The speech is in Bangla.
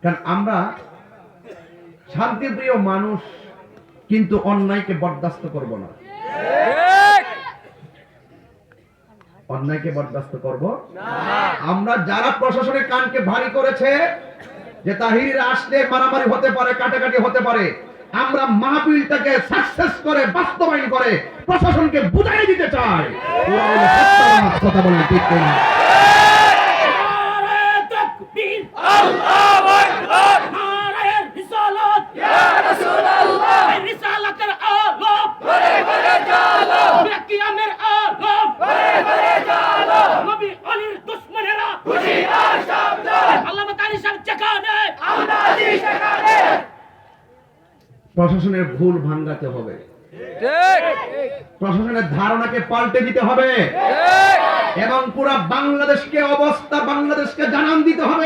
কারণ আমরা শান্তিপ্রিয় মানুষ, কিন্তু অন্যায়কে বরদাস্ত করব না। অন্যায়কে বরদাস্ত করব না। আমরা যারা প্রশাসনের কানকে ভারী করেছে যে তাহির আসলে মারামারি হতে পারে, কাটাকাটি হতে পারে, আমরা মাহফিলটাকে সাকসেস করে বাস্তবায়ন করে প্রশাসনকে বুঝাই দিতে চাই ওরা হলো সত্যবাদ। কথা বলেন ঠিক কিনা? আল্লাহু আকবার, নারে রিসালাত, ইয়া রাসূলুল্লাহ, রিসালাতের আলো ঘরে ঘরে জ্বালো, কিয়ামের আলো ঘরে ঘরে জ্বালো, নবী আলীর দুশমনেরা হুশিয়ার সাবধান, আল্লামা তারি সাহেব যেখানে আমরা আছি সেখানে। প্রশাসনের ভুল ভাঙাতে হবে, ঠিক। প্রশাসনের ধারণাকে পাল্টে দিতে হবে ঠিক। এবং পুরো বাংলাদেশকে জানান দিতে হবে।